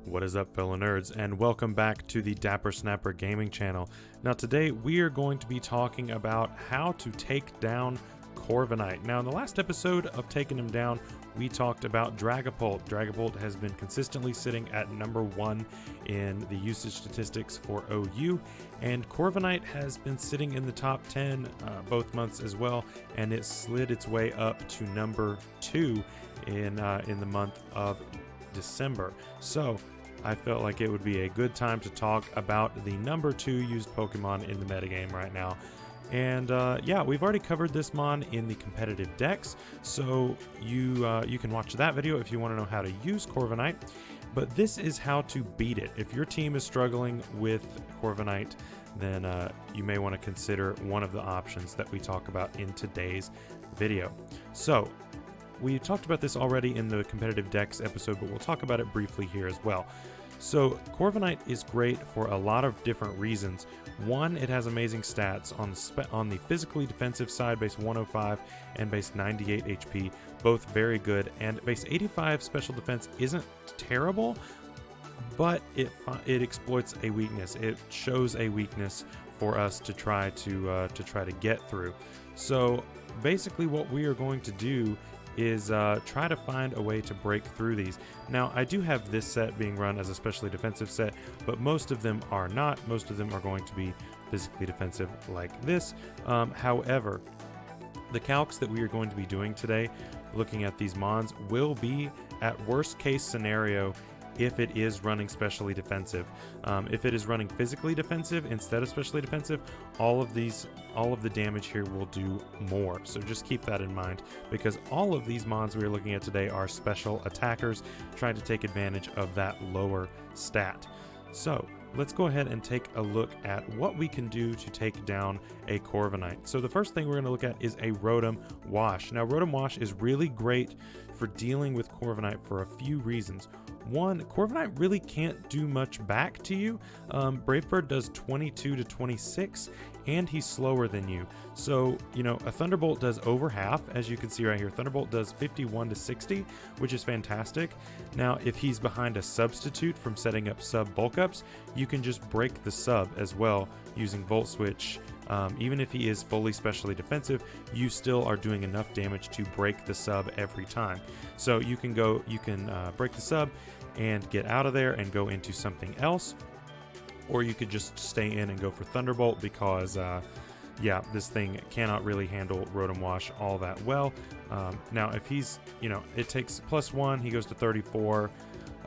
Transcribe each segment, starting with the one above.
What is up, fellow nerds, and welcome back to the Dapper Snapper Gaming channel. Now today we are going to be talking about how to take down Corviknight. Now in the last episode of taking him down, we talked about Dragapult. Dragapult has been consistently sitting at number 1 in the usage statistics for OU, and Corviknight has been sitting in the top 10 both months as well, and it slid its way up to number 2 in the month of December. So I felt like it would be a good time to talk about the number 2 used Pokemon in the metagame right now. And yeah, we've already covered this mon in the competitive decks, so you can watch that video if you want to know how to use Corviknight. But this is how to beat it. If your team is struggling with Corviknight, then you may want to consider one of the options that we talk about in today's video. So we talked about this already in the competitive decks episode, but we'll talk about it briefly here as well. So Corviknight is great for a lot of different reasons. One, it has amazing stats on the physically defensive side, base 105 and base 98 HP, both very good. And base 85 special defense isn't terrible, but it exploits a weakness. It shows a weakness for us to try to get through. So basically, what we are going to do is try to find a way to break through these. Now, I do have this set being run as a specially defensive set, but most of them are not. Most of them are going to be physically defensive like this. However, the calcs that we are going to be doing today, looking at these mons, will be at worst case scenario if it is running specially defensive. If it is running physically defensive instead of specially defensive, all of the damage here will do more. So just keep that in mind, because all of these mons we are looking at today are special attackers trying to take advantage of that lower stat. So let's go ahead and take a look at what we can do to take down a Corviknight. So the first thing we're going to look at is a Rotom Wash. Now, Rotom Wash is really great for dealing with Corviknight for a few reasons. One, Corviknight really can't do much back to you. Brave Bird does 22 to 26, and he's slower than you. So, you know, a Thunderbolt does over half, as you can see right here. Thunderbolt does 51 to 60, which is fantastic. Now, if he's behind a substitute from setting up sub bulk ups, you can just break the sub as well using Volt Switch. Even if he is fully specially defensive, you still are doing enough damage to break the sub every time. So you can break the sub and get out of there and go into something else, or you could just stay in and go for Thunderbolt, because yeah, this thing cannot really handle Rotom Wash all that well. Now, if he's, you know, it takes +1, he goes to 34.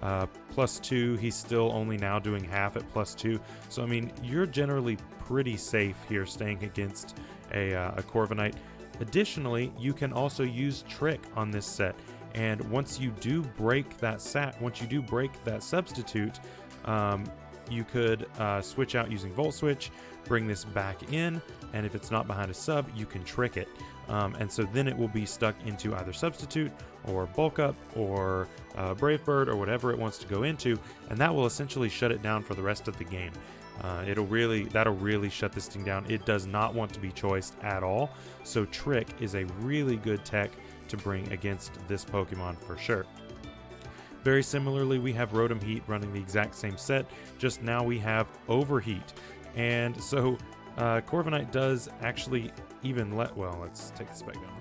+2, he's still only now doing half at +2. So I mean, you're generally pretty safe here staying against a Corviknight. Additionally, you can also use Trick on this set, and once you do break that substitute, you could switch out using Volt Switch, bring this back in, and if it's not behind a sub, you can Trick it. And so then it will be stuck into either substitute or bulk up or Brave Bird or whatever it wants to go into, and that will essentially shut it down for the rest of the game. That'll really shut this thing down. It does not want to be choiced at all, so Trick is a really good tech to bring against this Pokemon for sure. Very similarly, we have Rotom Heat running the exact same set, just now we have Overheat. And so Corviknight does actually even well, let's take this back down.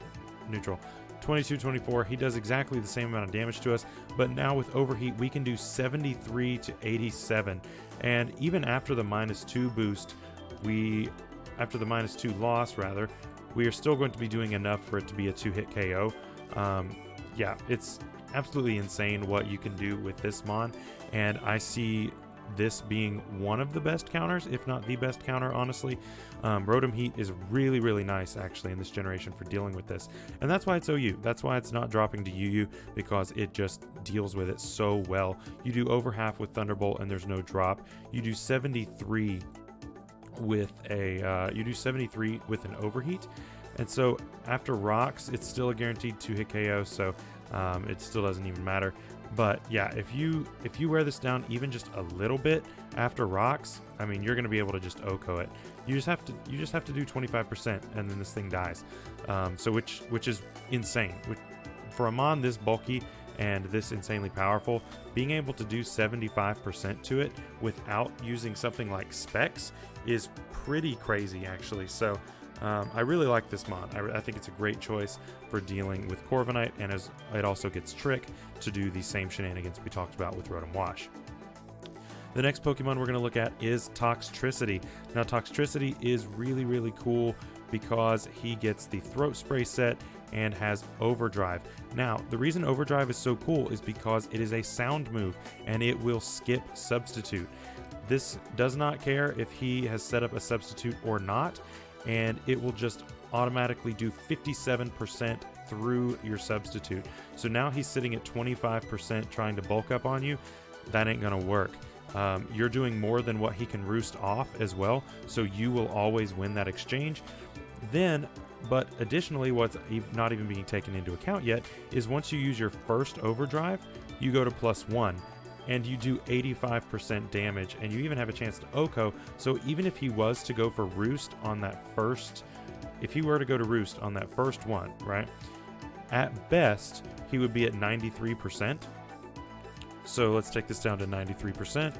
Neutral. 22, 24, he does exactly the same amount of damage to us, but now with Overheat, we can do 73 to 87. And even after the -2 boost, after the -2 loss, rather, we are still going to be doing enough for it to be a 2-hit KO. Yeah, it's absolutely insane what you can do with this mon, and I see this being one of the best counters, if not the best counter, honestly. Rotom Heat is really, really nice, actually, in this generation for dealing with this. And that's why it's OU. That's why it's not dropping to UU, because it just deals with it so well. You do over half with Thunderbolt, and there's no drop. You do 73 with an Overheat. And so after Rocks, it's still a guaranteed 2-hit KO, so it still doesn't even matter. But yeah, if you wear this down even just a little bit after Rocks, I mean, you're going to be able to just OHKO it. You just have to do 25%, and then this thing dies. So which is insane. For a mon this bulky and this insanely powerful, being able to do 75% to it without using something like specs is pretty crazy, actually. So I really like this mod. I think it's a great choice for dealing with Corviknight, and as it also gets Trick to do the same shenanigans we talked about with Rotom Wash. The next Pokemon we're going to look at is Toxtricity. Now, Toxtricity is really, really cool because he gets the Throat Spray set and has Overdrive. Now, the reason Overdrive is so cool is because it is a sound move, and it will skip Substitute. This does not care if he has set up a Substitute or not, and it will just automatically do 57% through your Substitute. So now he's sitting at 25% trying to bulk up on you. That ain't gonna work. You're doing more than what he can roost off as well, so you will always win that exchange. But additionally, what's not even being taken into account yet is once you use your first Overdrive, you go to +1. And you do 85% damage, and you even have a chance to OHKO. So even if he was to go for Roost on that first, if he were to go to Roost on that first one, right? At best, he would be at 93%. So let's take this down to 93%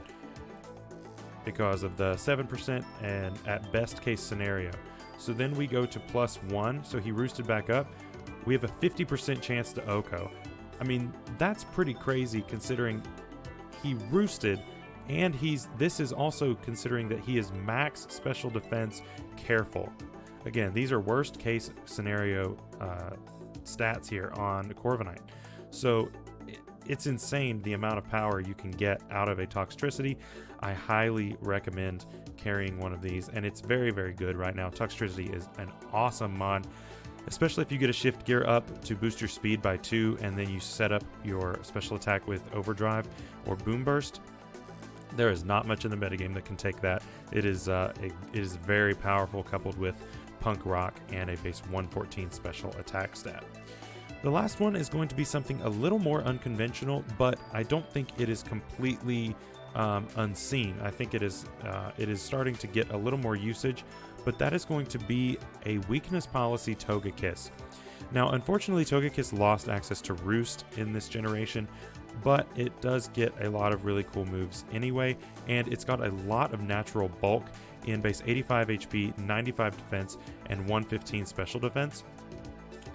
because of the 7% and at best case scenario. So then we go to +1. So he roosted back up. We have a 50% chance to OHKO. I mean, that's pretty crazy considering he roosted, and this is also considering that he is max special defense careful. Again, these are worst case scenario stats here on Corviknight. So it's insane the amount of power you can get out of a Toxtricity. I highly recommend carrying one of these, and it's very, very good right now. Toxtricity is an awesome mod, especially if you get a shift gear up to boost your speed by 2, and then you set up your special attack with Overdrive or Boom Burst. There is not much in the metagame that can take that. It is very powerful, coupled with Punk Rock and a base 114 special attack stat. The last one is going to be something a little more unconventional, but I don't think it is completely unseen. I think it is starting to get a little more usage, but that is going to be a weakness policy Togekiss. Now, unfortunately, Togekiss lost access to Roost in this generation, but it does get a lot of really cool moves anyway, and it's got a lot of natural bulk in base 85 HP, 95 defense, and 115 special defense.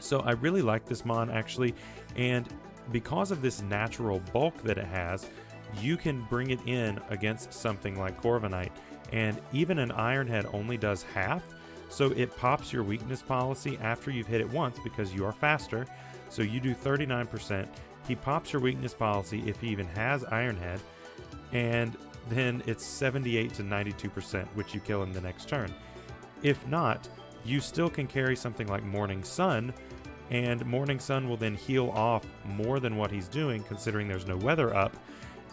So I really like this mon actually, and because of this natural bulk that it has, you can bring it in against something like Corviknight, and even an Iron Head only does half, so it pops your weakness policy after you've hit it once because you are faster. So you do 39%. He pops your weakness policy if he even has Iron Head, and then it's 78 to 92%, which you kill in the next turn. If not, you still can carry something like Morning Sun, and Morning Sun will then heal off more than what he's doing, considering there's no weather up.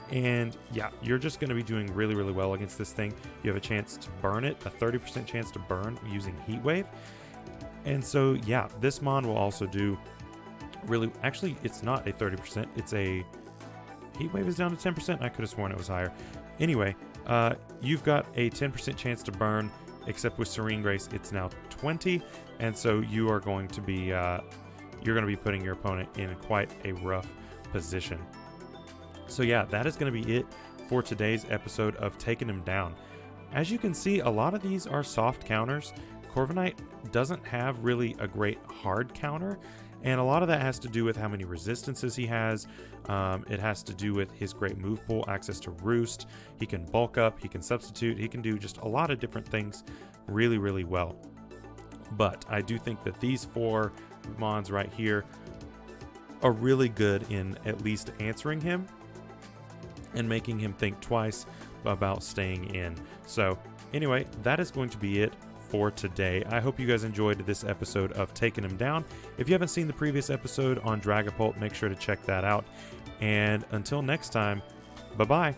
And yeah, you're just going to be doing really, really well against this thing. You have a chance to burn it, a 30% chance to burn using Heat Wave. And so yeah, this mon will also do really, actually it's not a 30%, it's a, Heat Wave is down to 10%, I could have sworn it was higher. Anyway, you've got a 10% chance to burn, except with Serene Grace it's now 20, and so you are going to be you're going to be putting your opponent in quite a rough position. So yeah, that is going to be it for today's episode of Taking Him Down. As you can see, a lot of these are soft counters. Corviknight doesn't have really a great hard counter, and a lot of that has to do with how many resistances he has. It has to do with his great move pool, access to Roost. He can bulk up, he can substitute, he can do just a lot of different things really, really well. But I do think that these 4 mons right here are really good in at least answering him and making him think twice about staying in. So anyway, that is going to be it for today. I hope you guys enjoyed this episode of Taking Him Down. If you haven't seen the previous episode on Dragapult, make sure to check that out. And until next time, bye-bye.